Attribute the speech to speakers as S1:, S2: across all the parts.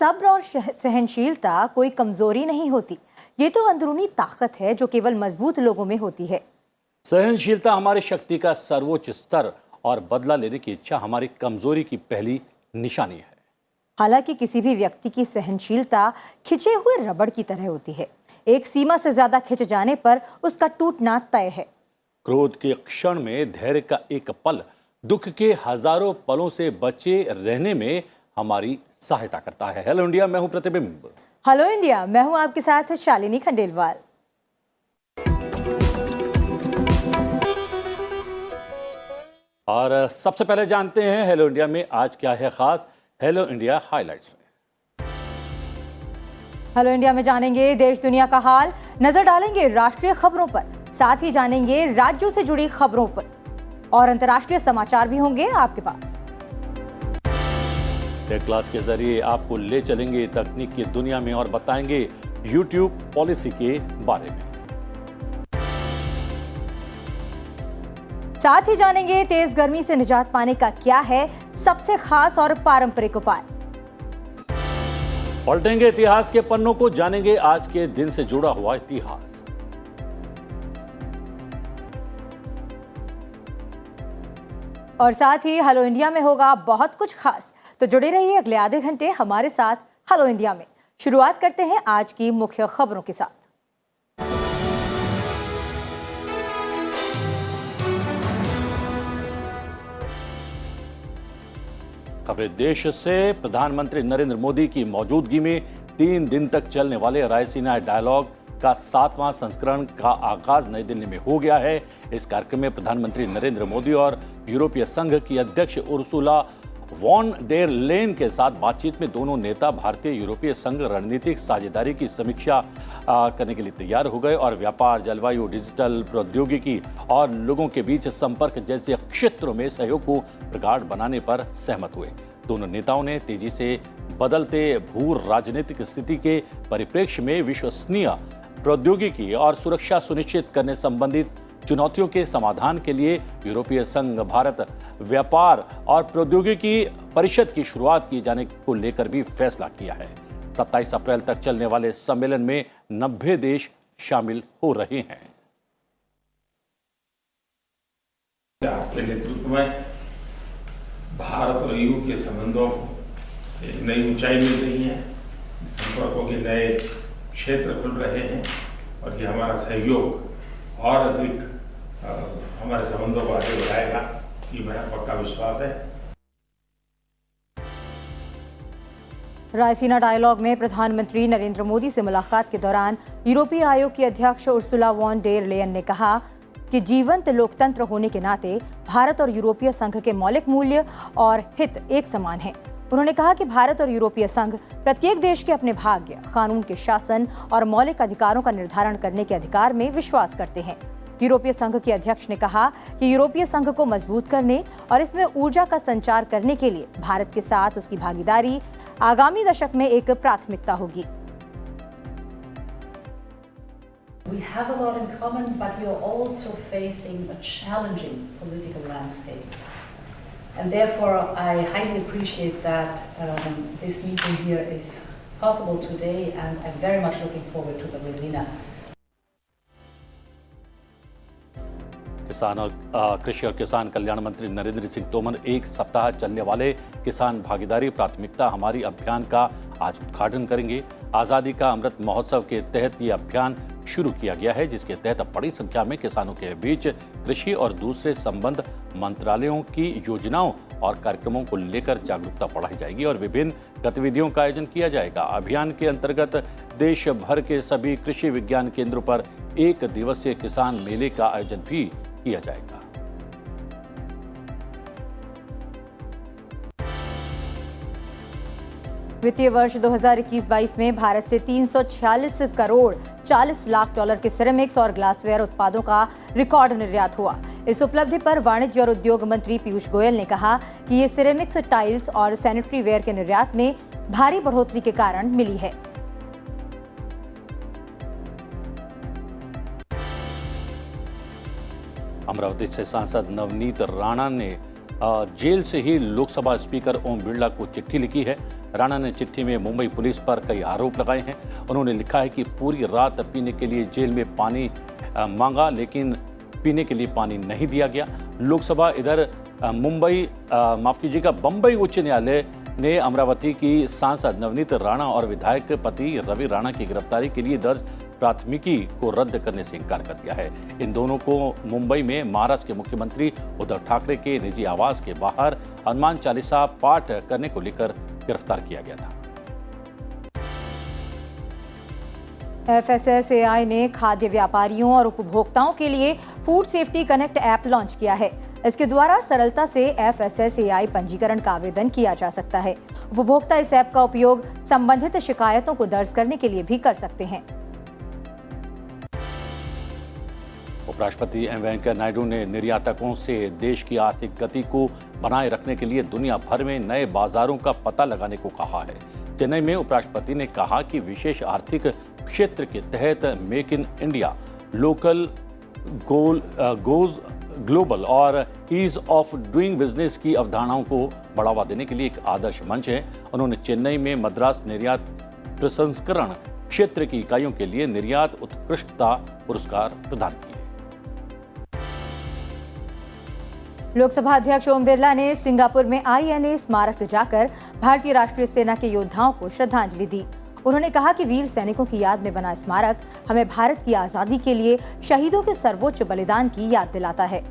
S1: सब्र और सहनशीलता कोई कमजोरी नहीं होती, ये तो अंदरूनी ताकत है जो केवल मजबूत लोगों में होती है।
S2: सहनशीलता हमारी शक्ति का सर्वोच्च स्तर और बदला लेने की इच्छा हमारी कमजोरी की पहली निशानी है।
S1: हालांकि किसी भी व्यक्ति की सहनशीलता खिंचे हुए रबड़ की तरह होती है। एक सीमा से ज्यादा खिंच जाने पर उसका टूटना तय है।
S2: क्रोध के क्षण में धैर्य का एक पल दुख के हजारों पलों से बचे रहने में हमारी सहायता करता है। हेलो इंडिया, मैं हूं प्रतिबिंब।
S1: हेलो इंडिया, मैं हूं आपके साथ शालिनी खंडेलवाल।
S2: और सबसे पहले जानते हैं हेलो इंडिया में आज क्या है खास। हेलो इंडिया हाइलाइट्स में
S1: हेलो इंडिया में जानेंगे देश दुनिया का हाल, नजर डालेंगे राष्ट्रीय खबरों पर, साथ ही जानेंगे राज्यों से जुड़ी खबरों पर और अंतर्राष्ट्रीय समाचार भी होंगे आपके पास।
S2: टेक क्लास के जरिए आपको ले चलेंगे तकनीक की दुनिया में और बताएंगे यूट्यूब पॉलिसी के बारे में।
S1: साथ ही जानेंगे तेज गर्मी से निजात पाने का क्या है सबसे खास और पारंपरिक उपाय।
S2: पलटेंगे इतिहास के पन्नों को, जानेंगे आज के दिन से जुड़ा हुआ इतिहास।
S1: और साथ ही हेलो इंडिया में होगा बहुत कुछ खास, तो जुड़े रहिए अगले आधे घंटे हमारे साथ हेलो इंडिया में। शुरुआत करते हैं आज की मुख्य खबरों के साथ।
S2: खबरें देश से। प्रधानमंत्री नरेंद्र मोदी की मौजूदगी में 3 दिन तक चलने वाले रायसीना डायलॉग का 7वां संस्करण का आगाज नई दिल्ली में हो गया है। इस कार्यक्रम में प्रधानमंत्री नरेंद्र मोदी और यूरोपीय संघ की अध्यक्ष उर्सुला वॉन डेर लेन के साथ बातचीत में दोनों नेता भारतीय यूरोपीय संघ रणनीतिक साझेदारी की समीक्षा करने के लिए तैयार हो गए और व्यापार, जलवायु, डिजिटल प्रौद्योगिकी और लोगों के बीच संपर्क जैसे क्षेत्रों में सहयोग को प्रगाढ़ बनाने पर सहमत हुए। दोनों नेताओं ने तेजी से बदलते भू राजनीतिक स्थिति के परिप्रेक्ष्य में विश्वसनीय प्रौद्योगिकी और सुरक्षा सुनिश्चित करने संबंधित चुनौतियों के समाधान के लिए यूरोपीय संघ भारत व्यापार और प्रौद्योगिकी परिषद की शुरुआत किए जाने को लेकर भी फैसला किया है। 27 अप्रैल तक चलने वाले सम्मेलन में 90 देश शामिल हो रहे हैं।
S3: आपके नेतृत्व में भारत और यूरोप के संबंधों को एक नई ऊंचाई मिल रही है, संपर्कों के नए क्षेत्र खुल रहे हैं और ये हमारा सहयोग और अधिक हमारे संबंधों को आगे बढ़ाएगा, ये मेरा पक्का विश्वास है।
S1: रायसीना डायलॉग में प्रधानमंत्री नरेंद्र मोदी से मुलाकात के दौरान यूरोपीय आयोग की अध्यक्ष उर्सुला वॉन डेर लेयन ने कहा कि जीवंत लोकतंत्र होने के नाते भारत और यूरोपीय संघ के मौलिक मूल्य और हित एक समान हैं। उन्होंने कहा कि भारत और यूरोपीय संघ प्रत्येक देश के अपने भाग्य, कानून के शासन और मौलिक अधिकारों का निर्धारण करने के अधिकार में विश्वास करते हैं। यूरोपीय संघ के अध्यक्ष ने कहा कि यूरोपीय संघ को मजबूत करने और इसमें ऊर्जा का संचार करने के लिए भारत के साथ उसकी भागीदारी आगामी दशक में एक प्राथमिकता होगी।
S4: We have a lot in common, but we are also facing a challenging political landscape. And therefore, I highly appreciate that this meeting here is possible today, and I'm very much looking forward to the Raisina.
S2: किसान और कृषि और किसान कल्याण मंत्री नरेंद्र सिंह तोमर एक सप्ताह चलने वाले किसान भागीदारी प्राथमिकता हमारी अभियान का आज उद्घाटन करेंगे। आज़ादी का अमृत महोत्सव के तहत ये अभियान शुरू किया गया है, जिसके तहत बड़ी संख्या में किसानों के बीच कृषि और दूसरे संबंध मंत्रालयों की योजनाओं और कार्यक्रमों को लेकर जागरूकता बढ़ाई जाएगी और विभिन्न गतिविधियों का आयोजन किया जाएगा। अभियान के अंतर्गत देश भर के सभी कृषि विज्ञान केंद्रों पर 1 दिवसीय किसान मेले का आयोजन भी किया जाएगा।
S1: वित्तीय वर्ष 2021-22 में भारत से 346 करोड़ 40 लाख डॉलर के सिरेमिक्स और ग्लासवेयर उत्पादों का रिकॉर्ड निर्यात हुआ। इस उपलब्धि पर वाणिज्य और उद्योग मंत्री पीयूष गोयल ने कहा कि ये सिरेमिक्स, टाइल्स और सैनिटरी वेयर के निर्यात में भारी बढ़ोतरी के कारण मिली है।
S2: अमरावती से सांसद नवनीत राणा ने जेल से ही लोकसभा स्पीकर ओम बिरला को चिट्ठी लिखी है। राणा ने चिट्ठी में मुंबई पुलिस पर कई आरोप लगाए हैं। उन्होंने लिखा है कि पूरी रात पीने के लिए जेल में पानी मांगा, लेकिन पीने के लिए पानी नहीं दिया गया। लोकसभा इधर बम्बई उच्च न्यायालय ने अमरावती की सांसद नवनीत राणा और विधायक पति रवि राणा की गिरफ्तारी के लिए दर्ज प्राथमिकी को रद्द करने से इनकार कर दिया है। इन दोनों को मुंबई में महाराष्ट्र के मुख्यमंत्री उद्धव ठाकरे के निजी आवास के बाहर हनुमान चालीसा पाठ करने को लेकर गिरफ्तार किया गया था।
S1: FSSAI ने खाद्य व्यापारियों और उपभोक्ताओं के लिए food safety connect app launch किया है। इसके द्वारा सरलता से FSSAI पंजीकरण का आवेदन किया जा सकता है। उपभोक्ता इस ऐप का उपयोग संबंधित शिकायतों को दर्ज करने के लिए भी कर सकते हैं।
S2: उपराष्ट्रपति एम वेंकैया नायडू ने निर्यातकों से देश की आर्थिक गति को बनाए रखने के लिए दुनिया भर में नए बाजारों का पता लगाने को कहा है। चेन्नई में उपराष्ट्रपति ने कहा कि विशेष आर्थिक क्षेत्र के तहत make in India, local goes global और ईज ऑफ डूइंग बिजनेस की अवधारणाओं को बढ़ावा देने के लिए एक आदर्श मंच है। उन्होंने चेन्नई में मद्रास निर्यात प्रसंस्करण क्षेत्र की इकाइयों के लिए निर्यात उत्कृष्टता पुरस्कार प्रदान किए।
S1: लोकसभा अध्यक्ष ओम बिरला ने सिंगापुर में INA स्मारक जाकर भारतीय राष्ट्रीय सेना के योद्धाओं को श्रद्धांजलि दी। उन्होंने कहा कि वीर सैनिकों की याद में बना स्मारक हमें भारत की आजादी के लिए शहीदों के सर्वोच्च बलिदान की याद दिलाता है।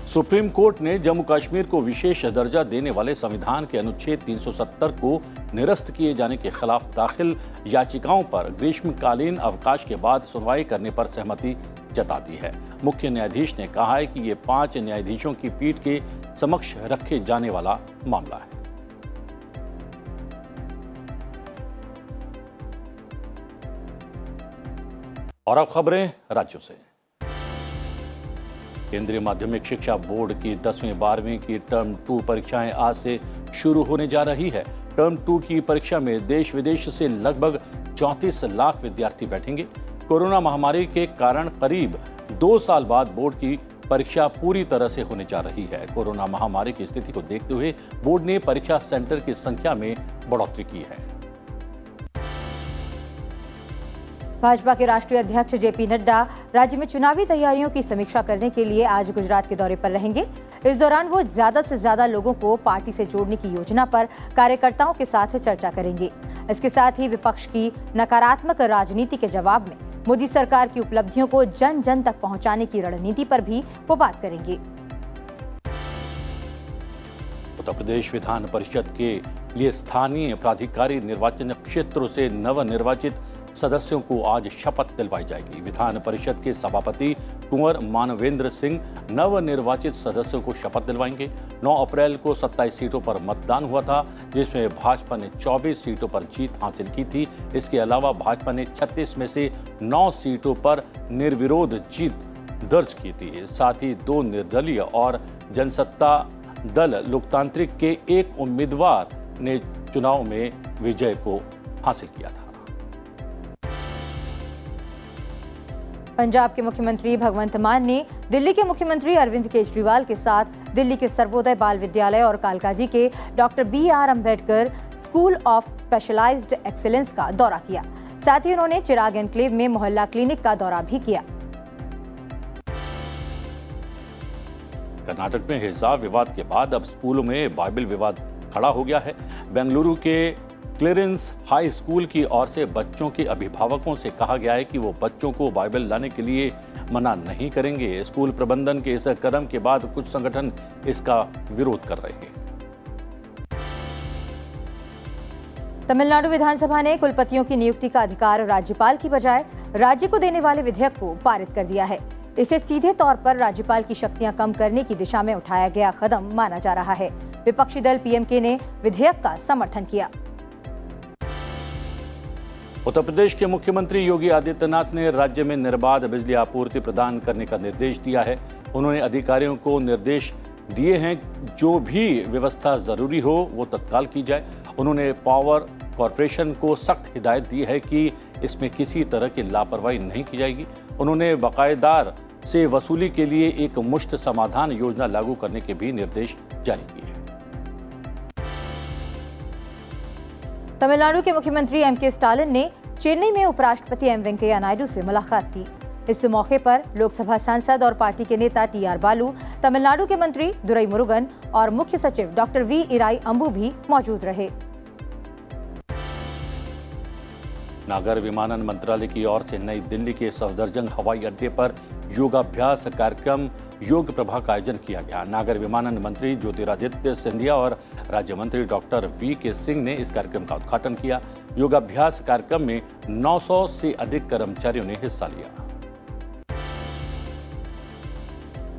S2: सुप्रीम कोर्ट ने जम्मू कश्मीर को विशेष दर्जा देने वाले संविधान के अनुच्छेद 370 को निरस्त किए जाने के खिलाफ दाखिल याचिकाओं पर ग्रीष्मकालीन अवकाश के बाद सुनवाई करने पर सहमति जता दी है। मुख्य न्यायाधीश ने कहा है कि ये 5 न्यायाधीशों की पीठ के समक्ष रखे जाने वाला मामला है। और अब खबरें राज्यों से। केंद्रीय माध्यमिक शिक्षा बोर्ड की 10वीं 12वीं की टर्म 2 परीक्षाएं आज से शुरू होने जा रही है। टर्म 2 की परीक्षा में देश विदेश से लगभग 34 लाख विद्यार्थी बैठेंगे। कोरोना महामारी के कारण करीब 2 साल बाद बोर्ड की परीक्षा पूरी तरह से होने जा रही है। कोरोना महामारी की स्थिति को देखते हुए बोर्ड ने परीक्षा सेंटर की संख्या में बढ़ोतरी की है।
S1: भाजपा के राष्ट्रीय अध्यक्ष JP नड्डा राज्य में चुनावी तैयारियों की समीक्षा करने के लिए आज गुजरात के दौरे पर रहेंगे। इस दौरान वो ज्यादा से ज्यादा लोगों को पार्टी से जोड़ने की योजना पर कार्यकर्ताओं के साथ चर्चा करेंगे। इसके साथ ही विपक्ष की नकारात्मक राजनीति के जवाब में मोदी सरकार की उपलब्धियों को जन जन तक पहुंचाने की रणनीति पर भी वो बात करेंगे।
S2: उत्तर प्रदेश विधान परिषद के लिए स्थानीय प्राधिकारी निर्वाचन क्षेत्रों से नवनिर्वाचित सदस्यों को आज शपथ दिलवाई जाएगी। विधान परिषद के सभापति कुंवर मानवेंद्र सिंह नवनिर्वाचित सदस्यों को शपथ दिलवाएंगे। 9 अप्रैल को 27 सीटों पर मतदान हुआ था, जिसमें भाजपा ने 24 सीटों पर जीत हासिल की थी। इसके अलावा भाजपा ने 36 में से 9 सीटों पर निर्विरोध जीत दर्ज की थी। साथ ही 2 निर्दलीय और जनसत्ता दल लोकतांत्रिक के एक उम्मीदवार ने चुनाव में विजय को हासिल किया था।
S1: पंजाब के मुख्यमंत्री भगवंत मान ने दिल्ली के मुख्यमंत्री अरविंद केजरीवाल के साथ दिल्ली के सर्वोदय बाल विद्यालय और कालकाजी के doctor BR Ambedkar school of specialised excellence का दौरा किया। साथ ही उन्होंने चिराग एनक्लेव में मोहल्ला क्लिनिक का दौरा भी किया।
S2: कर्नाटक में हिजाब विवाद के बाद अब स्कूलों में बाइबल विवाद खड़ा हो गया है। बेंगलुरु के क्लियरेंस हाई स्कूल की ओर से बच्चों के अभिभावकों से कहा गया है कि वो बच्चों को बाइबल लाने के लिए मना नहीं करेंगे। स्कूल प्रबंधन के इस कदम के बाद कुछ संगठन इसका विरोध कर रहे हैं।
S1: तमिलनाडु विधानसभा ने कुलपतियों की नियुक्ति का अधिकार राज्यपाल की बजाय राज्य को देने वाले विधेयक को पारित कर दिया है। इसे सीधे तौर पर राज्यपाल की शक्तियां कम करने की दिशा में उठाया गया कदम माना जा रहा है। विपक्षी दल PMK ने विधेयक का समर्थन किया।
S2: उत्तर प्रदेश के मुख्यमंत्री योगी आदित्यनाथ ने राज्य में निर्बाध बिजली आपूर्ति प्रदान करने का निर्देश दिया है। उन्होंने अधिकारियों को निर्देश दिए हैं जो भी व्यवस्था जरूरी हो वो तत्काल की जाए। उन्होंने पावर कॉरपोरेशन को सख्त हिदायत दी है कि इसमें किसी तरह की लापरवाही नहीं की जाएगी। उन्होंने बकायेदार से वसूली के लिए एक मुश्त समाधान योजना लागू करने के भी निर्देश जारी किए।
S1: तमिलनाडु के मुख्यमंत्री एम.के. स्टालिन ने चेन्नई में उपराष्ट्रपति एम. वेंकैया नायडू से मुलाकात की। इस मौके पर लोकसभा सांसद और पार्टी के नेता टी.आर. बालू, तमिलनाडु के मंत्री दुरई मुरुगन और मुख्य सचिव डॉक्टर वी. इराई अंबू भी मौजूद रहे।
S2: नागर विमानन मंत्रालय की ओर से नई दिल्ली के सफदरजंग हवाई अड्डे पर योगाभ्यास कार्यक्रम योग प्रभा का आयोजन किया गया। नागर विमानन मंत्री ज्योतिरादित्य सिंधिया और राज्य मंत्री डॉक्टर वी. के. सिंह ने इस कार्यक्रम का उद्घाटन किया। योगाभ्यास कार्यक्रम में 900 से अधिक कर्मचारियों ने हिस्सा लिया।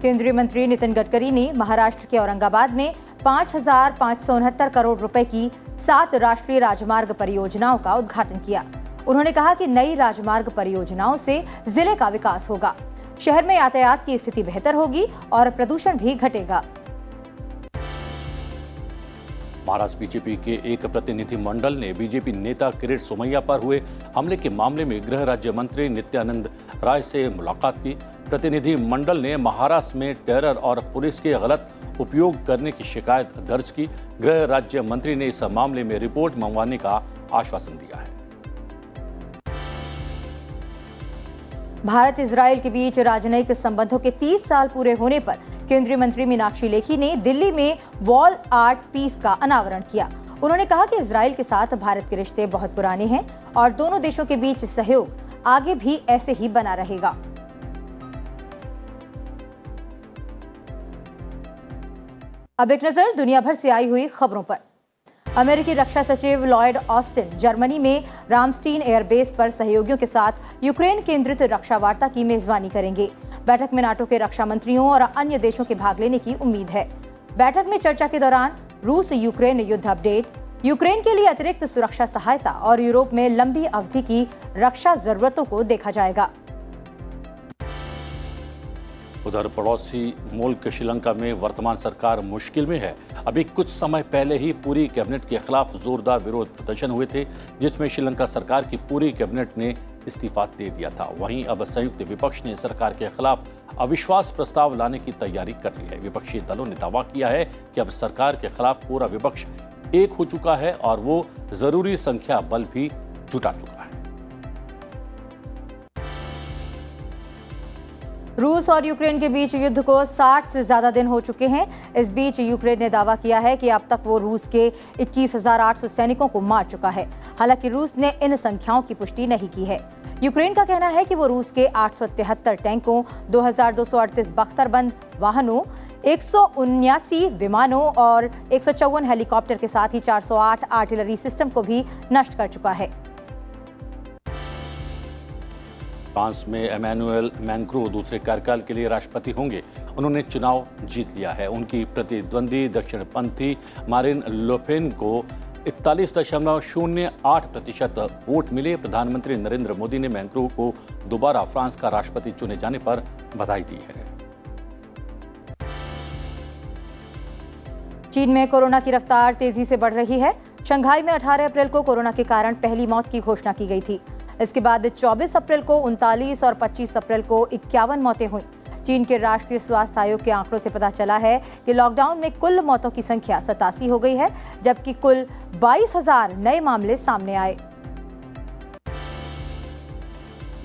S1: केंद्रीय मंत्री नितिन गडकरी ने महाराष्ट्र के औरंगाबाद में 5,569 करोड़ रुपए की 7 राष्ट्रीय राजमार्ग परियोजनाओं का उद्घाटन किया। उन्होंने कहा कि नई राजमार्ग परियोजनाओं से जिले का विकास होगा, शहर में यातायात की स्थिति बेहतर होगी और प्रदूषण भी घटेगा।
S2: महाराष्ट्र बीजेपी के एक प्रतिनिधि मंडल ने बीजेपी नेता किरीट सोमैया पर हुए हमले के मामले में गृह राज्य मंत्री नित्यानंद राय से मुलाकात की। प्रतिनिधि मंडल ने महाराष्ट्र में टेरर और पुलिस के गलत उपयोग करने की शिकायत दर्ज की। गृह राज्य मंत्री ने इस मामले में रिपोर्ट मंगवाने का आश्वासन दिया है।
S1: भारत इजराइल के बीच राजनयिक संबंधों के 30 साल पूरे होने पर केंद्रीय मंत्री मीनाक्षी लेखी ने दिल्ली में वॉल आर्ट पीस का अनावरण किया। उन्होंने कहा कि इजराइल के साथ भारत के रिश्ते बहुत पुराने हैं और दोनों देशों के बीच सहयोग आगे भी ऐसे ही बना रहेगा। अब एक नजर दुनिया भर से आई हुई खबरों पर। अमेरिकी रक्षा सचिव लॉयड ऑस्टिन जर्मनी में रामस्टीन एयरबेस पर सहयोगियों के साथ यूक्रेन केंद्रित रक्षा वार्ता की मेजबानी करेंगे। बैठक में नाटो के रक्षा मंत्रियों और अन्य देशों के भाग लेने की उम्मीद है। बैठक में चर्चा के दौरान रूस यूक्रेन युद्ध अपडेट, यूक्रेन के लिए अतिरिक्त सुरक्षा सहायता और यूरोप में लंबी अवधि की रक्षा जरूरतों को देखा जाएगा।
S2: उधर पड़ोसी मुल्क श्रीलंका में वर्तमान सरकार मुश्किल में है। अभी कुछ समय पहले ही पूरी कैबिनेट के खिलाफ जोरदार विरोध प्रदर्शन हुए थे, जिसमें श्रीलंका सरकार की पूरी कैबिनेट ने इस्तीफा दे दिया था। वहीं अब संयुक्त विपक्ष ने सरकार के खिलाफ अविश्वास प्रस्ताव लाने की तैयारी कर ली है। विपक्षी दलों ने दावा किया है कि अब सरकार के खिलाफ पूरा विपक्ष एक हो चुका है और वो जरूरी संख्या बल भी जुटा चुका है।
S1: रूस और यूक्रेन के बीच युद्ध को 60 से ज्यादा दिन हो चुके हैं। इस बीच यूक्रेन ने दावा किया है कि अब तक वो रूस के 21,800 सैनिकों को मार चुका है। हालांकि रूस ने इन संख्याओं की पुष्टि नहीं की है। यूक्रेन का कहना है कि वो रूस के 873 टैंकों, 2,238 बख्तरबंद वाहनों, 179 विमानों और 154 हेलीकॉप्टर के साथ ही 408 आर्टिलरी सिस्टम को भी नष्ट कर चुका है।
S2: फ्रांस में एमैनुएल मैक्रों दूसरे कार्यकाल के लिए राष्ट्रपति होंगे। उन्होंने चुनाव जीत लिया है। उनकी प्रतिद्वंदी दक्षिणपंथी मारिन ले पेन को 41.08% वोट मिले। प्रधानमंत्री नरेंद्र मोदी ने मैक्रों को दोबारा फ्रांस का राष्ट्रपति चुने जाने पर बधाई दी है।
S1: चीन में कोरोना की रफ्तार तेजी से बढ़ रही है। शंघाई में 18 अप्रैल को कोरोना के कारण पहली मौत की घोषणा की गई थी। इसके बाद 24 अप्रैल को 39 और 25 अप्रैल को 51 मौतें हुई। चीन के राष्ट्रीय स्वास्थ्य आयोग के आंकड़ों से पता चला है कि लॉकडाउन में कुल मौतों की संख्या 87 हो गई है, जबकि कुल 22,000 नए मामले सामने आए।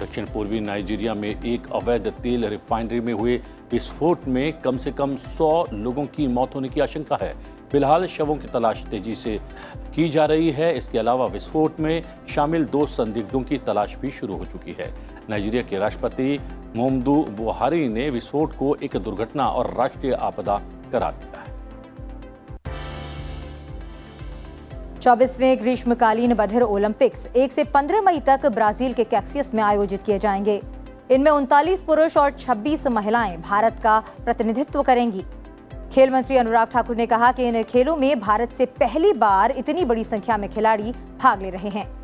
S2: दक्षिण पूर्वी नाइजीरिया में एक अवैध तेल रिफाइनरी में हुए विस्फोट में कम से कम 100 लोगों की मौत होने की आशंका है। फिलहाल शवों की तलाश तेजी से की जा रही है। इसके अलावा विस्फोट में शामिल 2 संदिग्धों की तलाश भी शुरू हो चुकी है। नाइजीरिया के राष्ट्रपति मोहम्मदू बुहारी ने विस्फोट को एक दुर्घटना और राष्ट्रीय आपदा करार दिया है।
S1: 24वें ग्रीष्मकालीन बधिर ओलंपिक्स 1 से 15 मई तक ब्राजील के कैक्सियस में आयोजित किए जाएंगे। इनमें 39 पुरुष और 26 महिलाएं भारत का प्रतिनिधित्व करेंगी। खेल मंत्री अनुराग ठाकुर ने कहा कि इन खेलों में भारत से पहली बार इतनी बड़ी संख्या में खिलाड़ी भाग ले रहे हैं।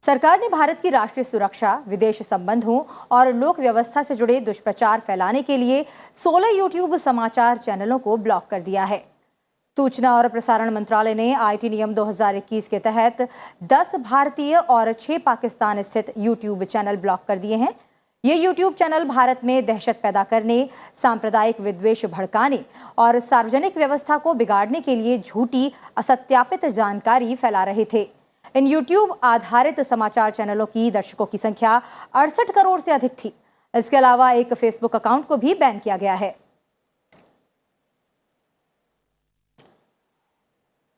S1: सरकार ने भारत की राष्ट्रीय सुरक्षा, विदेश संबंधों और लोक व्यवस्था से जुड़े दुष्प्रचार फैलाने के लिए 16 यूट्यूब समाचार चैनलों को ब्लॉक कर दिया है। सूचना और प्रसारण मंत्रालय ने आईटी नियम 2021 के तहत 10 भारतीय और 6 पाकिस्तान स्थित यूट्यूब चैनल ब्लॉक कर दिए हैं। ये यूट्यूब चैनल भारत में दहशत पैदा करने, सांप्रदायिक विद्वेष भड़काने और सार्वजनिक व्यवस्था को बिगाड़ने के लिए झूठी, असत्यापित जानकारी फैला रहे थे। इन यूट्यूब आधारित समाचार चैनलों की दर्शकों की संख्या 68 करोड़ से अधिक थी। इसके अलावा एक फेसबुक अकाउंट को भी बैन किया गया है।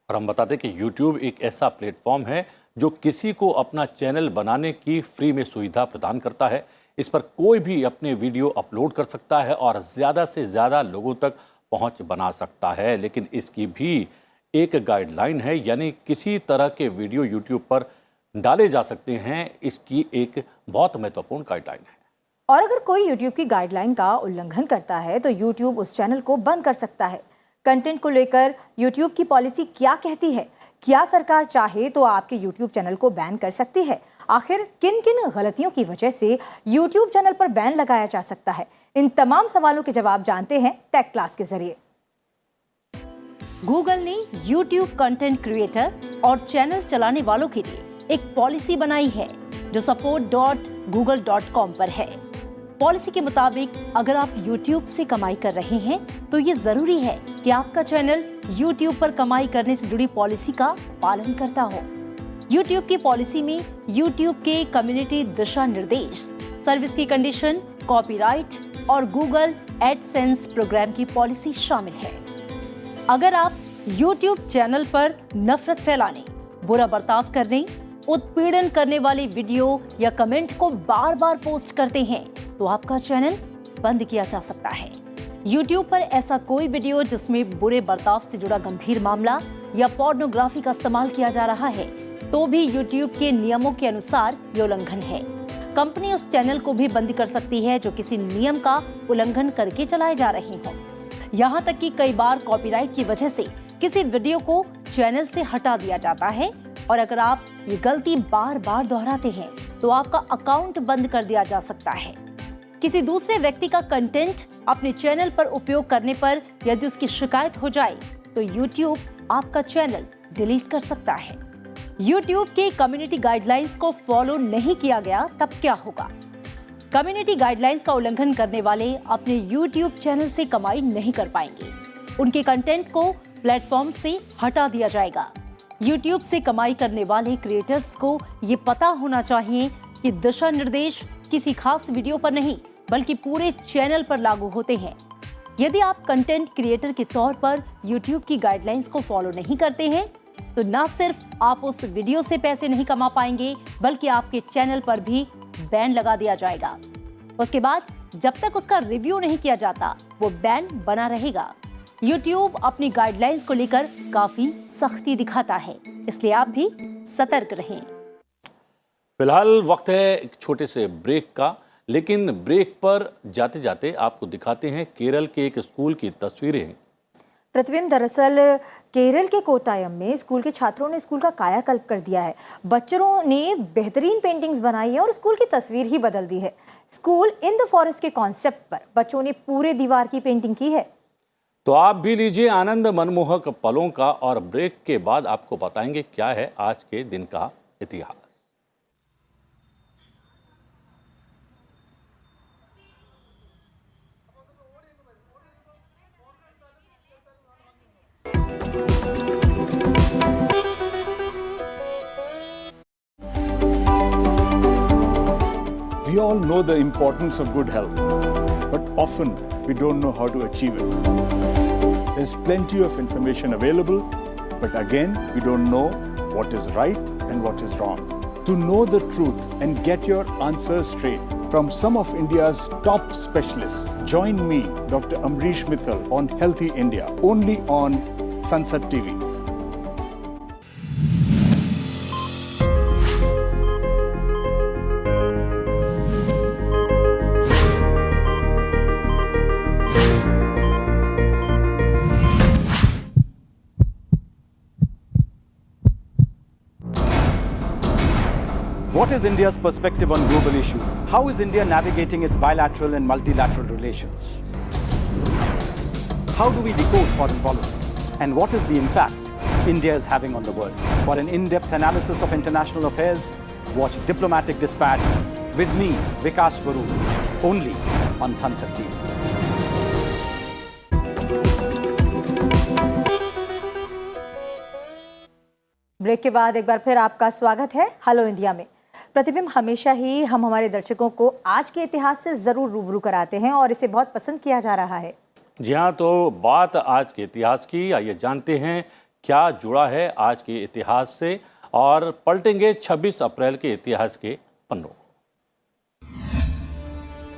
S2: और हम बताते कि YouTube एक ऐसा प्लेटफॉर्म है जो किसी को अपना चैनल बनाने की फ्री में सुविधा प्रदान करता है। इस पर कोई भी अपने वीडियो अपलोड कर सकता है और ज़्यादा से ज़्यादा लोगों तक पहुंच बना सकता है, लेकिन इसकी भी एक गाइडलाइन है, यानी किसी तरह के वीडियो YouTube पर डाले जा सकते हैं। इसकी एक बहुत महत्वपूर्ण गाइडलाइन है।
S1: और अगर कोई YouTube की गाइडलाइन का उल्लंघन करता है तो YouTube उस चैनल को बंद कर सकता है। कंटेंट को लेकर YouTube की पॉलिसी क्या कहती है? क्या सरकार चाहे तो आपके YouTube चैनल को बैन कर सकती है? आखिर किन किन गलतियों की वजह से YouTube चैनल पर बैन लगाया जा सकता है? इन तमाम सवालों के जवाब जानते हैं टेक क्लास के जरिए।
S5: गूगल ने YouTube कंटेंट क्रिएटर और चैनल चलाने वालों के लिए एक पॉलिसी बनाई है जो support.google.com पर है। पॉलिसी के मुताबिक अगर आप YouTube से कमाई कर रहे हैं तो ये जरूरी है कि आपका चैनल YouTube पर कमाई करने से जुड़ी पॉलिसी का पालन करता हो। YouTube की पॉलिसी में YouTube के कम्युनिटी दिशा निर्देश, सर्विस की कंडीशन, कॉपीराइट और Google एडसेंस प्रोग्राम की पॉलिसी शामिल है। अगर आप YouTube चैनल पर नफरत फैलाने, बुरा बर्ताव करने, उत्पीड़न करने वाले वीडियो या कमेंट को बार बार पोस्ट करते हैं तो आपका चैनल बंद किया जा सकता है। YouTube पर ऐसा कोई वीडियो जिसमें बुरे बर्ताव से जुड़ा गंभीर मामला या पोर्नोग्राफी का इस्तेमाल किया जा रहा है तो भी YouTube के नियमों के अनुसार ये उल्लंघन है। कंपनी उस चैनल को भी बंद कर सकती है जो किसी नियम का उल्लंघन करके चलाए जा रहे हों। यहाँ तक कि कई बार कॉपीराइट की वजह से किसी वीडियो को चैनल से हटा दिया जाता है और अगर आप ये गलती बार बार दोहराते हैं तो आपका अकाउंट बंद कर दिया जा सकता है। किसी दूसरे व्यक्ति का कंटेंट अपने चैनल पर उपयोग करने पर यदि उसकी शिकायत हो जाए तो YouTube आपका चैनल डिलीट कर सकता है। YouTube के कम्युनिटी गाइडलाइंस को फॉलो नहीं किया गया तब क्या होगा? कम्युनिटी गाइडलाइंस का उल्लंघन करने वाले अपने YouTube चैनल से कमाई नहीं कर पाएंगे। उनके कंटेंट को प्लेटफॉर्म से हटा दिया जाएगा। YouTube से कमाई करने वाले क्रिएटर्स को ये पता होना चाहिए कि दिशा निर्देश किसी खास वीडियो पर नहीं बल्कि पूरे चैनल पर लागू होते हैं। यदि आप कंटेंट क्रिएटर के तौर पर YouTube की गाइडलाइंस को फॉलो नहीं करते हैं तो न सिर्फ आप उस वीडियो से पैसे नहीं कमा पाएंगे बल्कि आपके चैनल पर भी बैन लगा दिया जाएगा। उसके बाद जब तक उसका रिव्यू नहीं किया जाता वो बैन बना रहेगा। YouTube अपनी गाइडलाइंस को लेकर काफी सख्ती दिखाता है, इसलिए आप भी सतर्क रहें।
S2: फिलहाल वक्त है एक छोटे से ब्रेक का, लेकिन ब्रेक पर जाते जाते आपको दिखाते हैं केरल के एक स्कूल की तस्वीरें।
S1: प्रतिबिंब दरअसल केरल के कोट्टायम में स्कूल के छात्रों ने स्कूल का कायाकल्प कर दिया है। बच्चों ने बेहतरीन पेंटिंग्स बनाई है और स्कूल की तस्वीर ही बदल दी है। स्कूल इन द फॉरेस्ट के कॉन्सेप्ट पर बच्चों ने पूरे दीवार की पेंटिंग की है।
S2: तो आप भी लीजिए आनंद मनमोहक पलों का और ब्रेक के बाद आपको बताएंगे क्या है आज के दिन का इतिहास।
S6: We all know the importance of good health, but often we don't know how to achieve it. There's plenty of information available, but again, we don't know what is right and what is wrong. To know the truth and get your answers straight from some of India's top specialists, join me, Dr. Amrish Mithal, on Healthy India, only on Sunset TV.
S7: What is India's perspective on global issues? How is India navigating its bilateral and multilateral relations? How do we decode foreign policy? and what is the impact India is having on the world. For an in-depth analysis of international affairs, watch Diplomatic Dispatch with me, Vikas Swaroop, only on Sunset TV.
S1: Break के बाद एक बार फिर आपका स्वागत है hello India में। प्रतिबिंब हमेशा ही हम हमारे दर्शकों को आज के इतिहास से जरूर रूबरू कराते हैं और इसे बहुत पसंद किया जा रहा है।
S2: जी हाँ, तो बात आज के इतिहास की, आइए जानते हैं क्या जुड़ा है आज के इतिहास से और पलटेंगे 26 अप्रैल के इतिहास के पन्नों।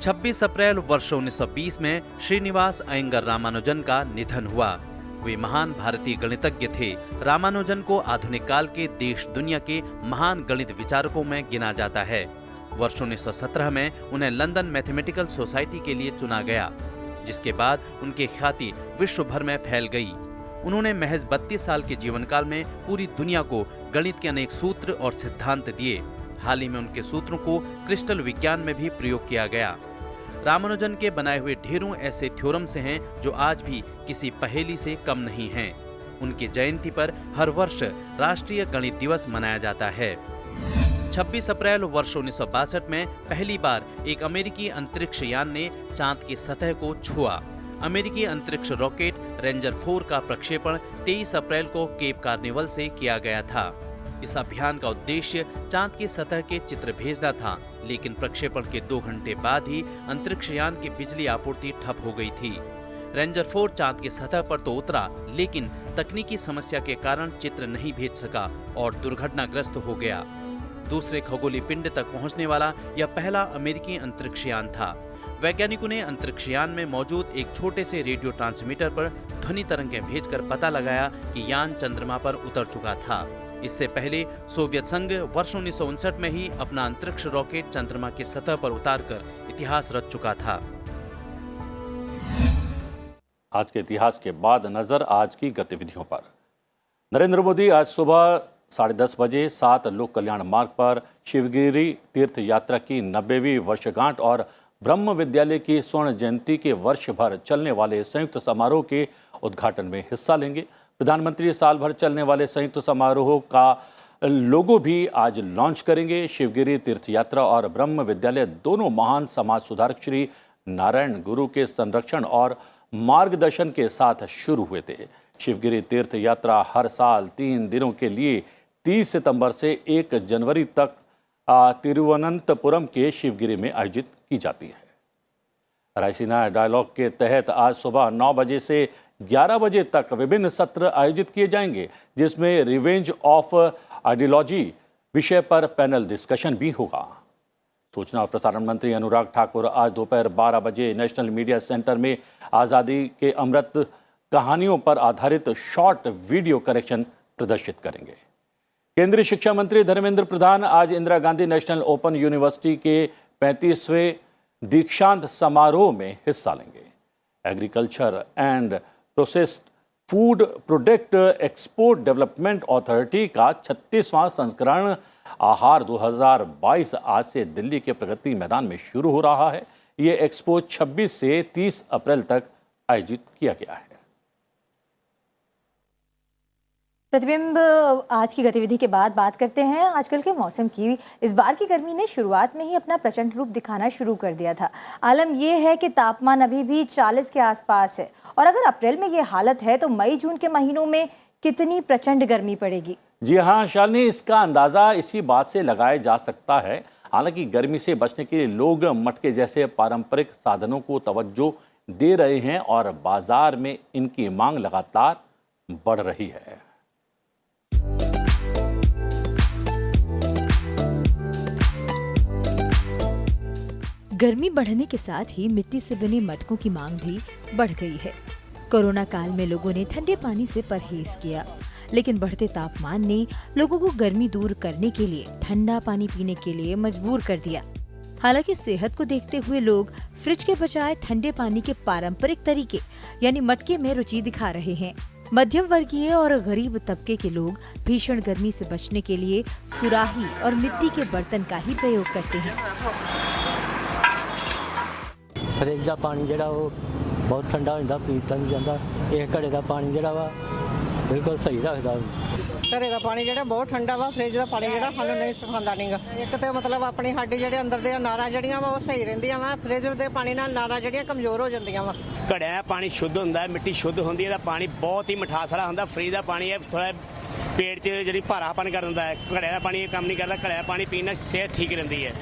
S8: 26 अप्रैल वर्ष 1920 में श्रीनिवास अयंगर रामानुजन का निधन हुआ। वे महान भारतीय गणितज्ञ थे। रामानुजन को आधुनिक काल के देश दुनिया के महान गणित विचारकों में गिना जाता है। वर्ष 1917 में उन्हें लंदन मैथमेटिकल सोसाइटी के लिए चुना गया, जिसके बाद उनकी ख्याति विश्व भर में फैल गई। उन्होंने महज 32 साल के जीवन काल में पूरी दुनिया को गणित के अनेक सूत्र और सिद्धांत दिए। हाल ही में उनके सूत्रों को क्रिस्टल विज्ञान में भी प्रयोग किया गया। रामानुजन के बनाए हुए ढेरों ऐसे थ्योरम्स हैं जो आज भी किसी पहेली से कम नहीं हैं। उनकी जयंती पर हर वर्ष राष्ट्रीय गणित दिवस मनाया जाता है। 26 अप्रैल वर्ष 1962 में पहली बार एक अमेरिकी अंतरिक्ष यान ने चांद की सतह को छुआ। अमेरिकी अंतरिक्ष रॉकेट रेंजर 4 का प्रक्षेपण 23 अप्रैल को केप कार्निवल से किया गया था। इस अभियान का उद्देश्य चांद की सतह के चित्र भेजना था, लेकिन प्रक्षेपण के 2 घंटे बाद ही अंतरिक्ष यान की बिजली आपूर्ति ठप हो गई थी। रेंजर 4 चांद की सतह पर तो उतरा, लेकिन तकनीकी समस्या के कारण चित्र नहीं भेज सका और दुर्घटनाग्रस्त हो गया। दूसरे खगोलीय पिंड तक पहुंचने वाला यह पहला अमेरिकी अंतरिक्ष यान था। वैज्ञानिकों ने अंतरिक्ष यान में मौजूद एक छोटे से रेडियो ट्रांसमीटर पर ध्वनि तरंगें भेजकर पता लगाया कि यान चंद्रमा पर उतर चुका था। इससे पहले सोवियत संघ वर्ष 1959 में ही अपना अंतरिक्ष रॉकेट चंद्रमा की सतह पर उतारकर इतिहास रच चुका था।
S2: आज के इतिहास के बाद नजर आज की गतिविधियों पर। नरेंद्र मोदी आज सुबह 10:30 बजे 7 लोक कल्याण मार्ग पर शिवगिरी तीर्थ यात्रा की 90वीं वर्षगांठ और ब्रह्म विद्यालय की स्वर्ण जयंती के वर्ष भर चलने वाले संयुक्त समारोह के उद्घाटन में हिस्सा लेंगे। प्रधानमंत्री साल भर चलने वाले संयुक्त समारोह का लोगो भी आज लॉन्च करेंगे। शिवगिरी तीर्थ यात्रा और ब्रह्म विद्यालय दोनों महान समाज सुधारक श्री नारायण गुरु के संरक्षण और मार्गदर्शन के साथ शुरू हुए थे। शिवगिरी तीर्थ यात्रा हर साल 3 दिनों के लिए 30 सितंबर से 1 जनवरी तक तिरुवनंतपुरम के शिवगिरी में आयोजित की जाती है। रायसीना डायलॉग के तहत आज सुबह 9 बजे से 11 बजे तक विभिन्न सत्र आयोजित किए जाएंगे, जिसमें रिवेंज ऑफ आइडियोलॉजी विषय पर पैनल डिस्कशन भी होगा। सूचना और प्रसारण मंत्री अनुराग ठाकुर आज दोपहर 12 बजे नेशनल मीडिया सेंटर में आज़ादी के अमृत कहानियों पर आधारित शॉर्ट वीडियो कलेक्शन प्रदर्शित करेंगे। केंद्रीय शिक्षा मंत्री धर्मेंद्र प्रधान आज Indira Gandhi national open university के 35वें दीक्षांत समारोह में हिस्सा लेंगे। Agriculture and processed food product export development authority का 36वां संस्करण आहार 2022 आज से दिल्ली के प्रगति मैदान में शुरू हो रहा है। ये एक्सपो 26 से 30 अप्रैल तक आयोजित किया गया है।
S1: प्रतिबिंब आज की गतिविधि के बाद बात करते हैं आजकल के मौसम की। इस बार की गर्मी ने शुरुआत में ही अपना प्रचंड रूप दिखाना शुरू कर दिया था। आलम यह है कि तापमान अभी भी 40 के आसपास है और अगर अप्रैल में ये हालत है तो मई जून के महीनों में कितनी प्रचंड गर्मी पड़ेगी।
S2: जी हाँ शालिनी, इसका अंदाज़ा इसी बात से लगाया जा सकता है। हालांकि गर्मी से बचने के लिए लोग मटके जैसे पारंपरिक साधनों को तवज्जो दे रहे हैं और बाजार में इनकी मांग लगातार बढ़ रही है।
S5: गर्मी बढ़ने के साथ ही मिट्टी से बने मटकों की मांग भी बढ़ गई है। कोरोना काल में लोगों ने ठंडे पानी से परहेज किया, लेकिन बढ़ते तापमान ने लोगों को गर्मी दूर करने के लिए ठंडा पानी पीने के लिए मजबूर कर दिया। हालांकि सेहत को देखते हुए लोग फ्रिज के बजाय ठंडे पानी के पारंपरिक तरीके यानी मटके में रुचि दिखा रहे हैं। मध्यम वर्गीय और गरीब तबके के लोग भीषण गर्मी से बचने के लिए सुराही और मिट्टी के बर्तन का ही प्रयोग करते हैं।
S9: फ्रिज का पानी जिहड़ा वो बहुत ठंडा हो जाता, पीता नहीं जाता। इस घड़े का पानी जिहड़ा वा ਬਿਲਕੁਲ ਸਹੀ ਰੱਖਦਾ।
S10: ਘਰੇ ਦਾ ਪਾਣੀ ਜਿਹੜਾ ਬਹੁਤ ਠੰਡਾ ਵਾ, ਫ੍ਰਿਜ ਦਾ ਪਾਣੀ ਜਿਹੜਾ ਸਾਨੂੰ ਨਹੀਂ ਸਿਖਾਉਂਦਾ ਨਹੀਂਗਾ। ਇੱਕ ਤੇ ਮਤਲਬ ਆਪਣੀ ਹੱਡੀ ਜਿਹੜੇ ਅੰਦਰ ਦੇ ਨਾੜਾਂ ਜਿਹੜੀਆਂ ਵਾ ਉਹ ਸਹੀ ਰਹਿੰਦੀਆਂ ਵਾ, ਫ੍ਰਿਜ ਦੇ ਪਾਣੀ ਨਾਲ ਨਾੜਾਂ ਜਿਹੜੀਆਂ ਕਮਜ਼ੋਰ ਹੋ ਜਾਂਦੀਆਂ ਵਾ।
S11: ਘੜਿਆਂ ਦਾ ਪਾਣੀ ਸ਼ੁੱਧ ਹੁੰਦਾ ਹੈ, ਮਿੱਟੀ ਸ਼ੁੱਧ ਹੁੰਦੀ ਹੈ, ਇਹਦਾ ਪਾਣੀ ਬਹੁਤ ਹੀ ਮਿਠਾਸ ਵਾਲਾ ਹੁੰਦਾ। ਫ੍ਰਿਜ ਦਾ ਪਾਣੀ ਹੈ ਥੋੜਾ ਪੇਟ 'ਚ ਜਿਹੜੀ ਭਾਰਾਪਨ ਕਰ ਦਿੰਦਾ ਹੈ। ਘੜਿਆਂ ਦਾ ਪਾਣੀ ਇਹ ਕੰਮ ਨਹੀਂ ਕਰਦਾ। ਘੜਿਆਂ ਦਾ ਪਾਣੀ ਪੀਣ ਨਾਲ ਸਿਹਤ ठीक रहती है।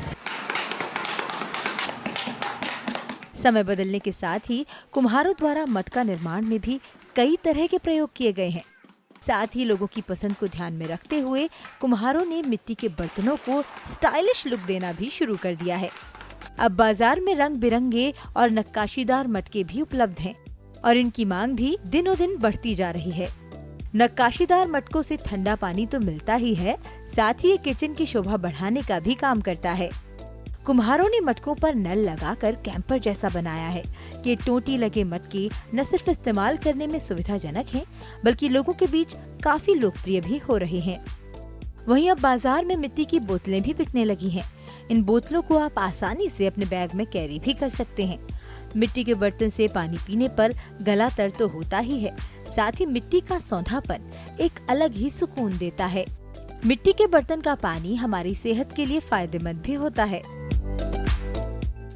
S5: समय बदलने के साथ ही कुम्हारों द्वारा मटका निर्माण में भी कई तरह के प्रयोग किए गए हैं। साथ ही लोगों की पसंद को ध्यान में रखते हुए कुम्हारों ने मिट्टी के बर्तनों को स्टाइलिश लुक देना भी शुरू कर दिया है। अब बाजार में रंग बिरंगे और नक्काशीदार मटके भी उपलब्ध हैं और इनकी मांग भी दिनों दिन बढ़ती जा रही है। नक्काशीदार मटकों से ठंडा पानी तो मिलता ही है, साथ ही ये किचन की शोभा बढ़ाने का भी काम करता है। कुम्हारों ने मटकों पर नल लगाकर कैंपर जैसा बनाया है। ये टोटी लगे मटके न सिर्फ इस्तेमाल करने में सुविधाजनक हैं, बल्कि लोगों के बीच काफी लोकप्रिय भी हो रहे हैं। वहीं अब बाजार में मिट्टी की बोतलें भी बिकने लगी हैं। इन बोतलों को आप आसानी से अपने बैग में कैरी भी कर सकते हैं। मिट्टी के बर्तन से पानी पीने पर गला तर तो होता ही है, साथ ही मिट्टी का सौंधापन एक अलग ही सुकून देता है। मिट्टी के बर्तन का पानी हमारी सेहत के लिए फायदेमंद भी होता है।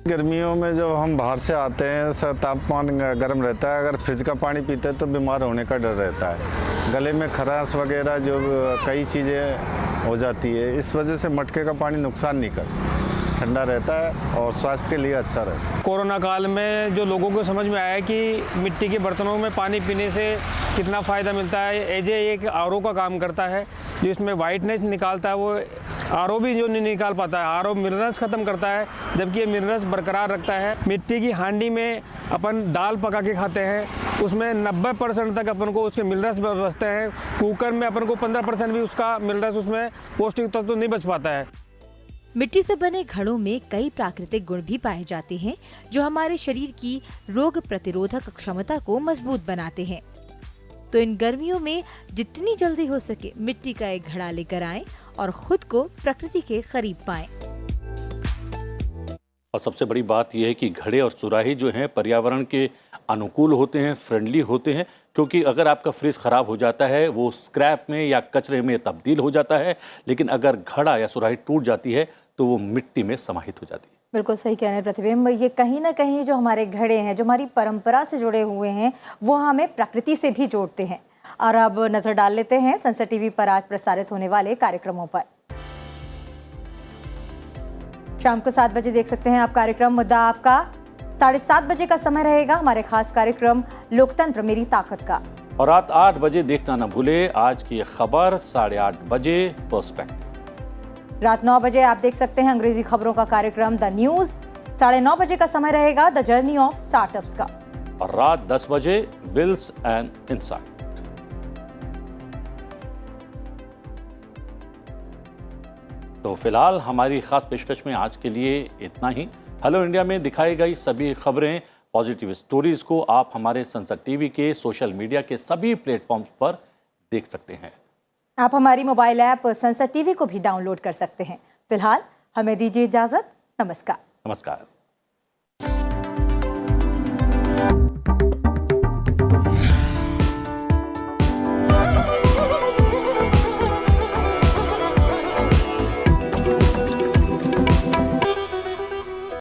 S12: गर्मियों में जब हम बाहर से आते हैं तापमान गर्म रहता है, अगर फ्रिज का पानी पीते हैं तो बीमार होने का डर रहता है। गले में खराश वगैरह जो कई चीज़ें हो जाती है, इस वजह से मटके का पानी नुकसान नहीं करता, ठंडा रहता है और स्वास्थ्य के लिए अच्छा रहता है।
S13: कोरोना काल में जो लोगों को समझ में आया कि मिट्टी के बर्तनों में पानी पीने से कितना फ़ायदा मिलता है। एज एक आरओ का काम करता है, जो इसमें वाइटनेस निकालता है, वो आरओ भी जो नहीं निकाल पाता है। आरओ मिनरल्स ख़त्म करता है, जबकि ये मिनरल्स बरकरार रखता है। मिट्टी की हांडी में अपन दाल पका के खाते हैं, उसमें 90% तक अपन को उसके मिनरल्स बचते हैं। कुकर में अपन को 15% भी उसका मिनरल्स उसमें पौष्टिक तत्व तो नहीं बच पाता है।
S5: मिट्टी से बने घड़ों में कई प्राकृतिक गुण भी पाए जाते हैं, जो हमारे शरीर की रोग प्रतिरोधक क्षमता को मजबूत बनाते हैं। तो इन गर्मियों में जितनी जल्दी हो सके मिट्टी का एक घड़ा लेकर आएं और खुद को प्रकृति के करीब पाएं।
S2: और सबसे बड़ी बात यह है कि घड़े और सुराही जो हैं पर्यावरण के अनुकूल होते हैं, फ्रेंडली होते हैं, क्योंकि अगर आपका फ्रिज ख़राब हो जाता है वो स्क्रैप में या कचरे में तब्दील हो जाता है, लेकिन अगर घड़ा या सुराही टूट जाती है तो वो मिट्टी में समाहित हो जाती है।
S1: बिल्कुल सही कह रहे हैं प्रतिबिंब। ये कहीं ना कहीं जो हमारे घड़े हैं, जो हमारी परंपरा से जुड़े हुए हैं, वो हमें प्रकृति से भी जोड़ते हैं। और अब नजर डाल लेते हैं सनसेट टीवी पर आज प्रसारित होने वाले कार्यक्रमों पर। शाम को 7 बजे देख सकते हैं आप कार्यक्रम मुद्दा आपका। 7:30 बजे का समय रहेगा हमारे खास कार्यक्रम लोकतंत्र मेरी ताकत का।
S2: और रात 8 बजे देखना न भूले आज की खबर 8:30 बजे पर्सपेक्टिव।
S1: रात 9 बजे आप देख सकते हैं अंग्रेजी खबरों का कार्यक्रम द न्यूज। 9:30 बजे का समय रहेगा द जर्नी ऑफ स्टार्टअप्स का।
S2: और रात 10 बजे बिल्स एंड इनसाइट। तो फिलहाल हमारी खास पेशकश में आज के लिए इतना ही। हेलो इंडिया में दिखाई गई सभी खबरें, पॉजिटिव स्टोरीज को आप हमारे सनसेट टीवी के सोशल मीडिया के सभी प्लेटफॉर्म्स पर देख सकते हैं।
S1: आप हमारी मोबाइल ऐप सनसेट टीवी को भी डाउनलोड कर सकते हैं। फिलहाल हमें दीजिए इजाजत। नमस्कार।
S2: नमस्कार।